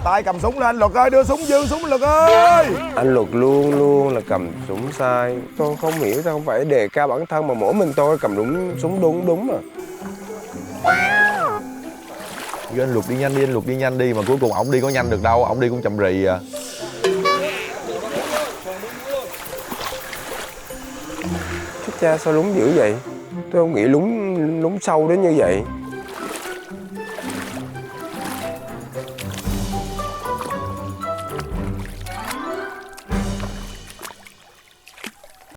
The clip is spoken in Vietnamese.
Tay cầm súng lên Luật ơi, đưa súng dương súng Luật ơi. Anh Luật luôn luôn là cầm súng sai. Tôi không hiểu sao không phải đề cao bản thân mà mỗi mình tôi cầm súng đúng mà. Chứ anh Luật đi nhanh đi, anh Luật đi nhanh đi. Mà cuối cùng ổng đi có nhanh được đâu, ổng đi cũng chậm rì à. Chết cha sao lúng dữ vậy? Tôi không nghĩ lúng sâu đến như vậy.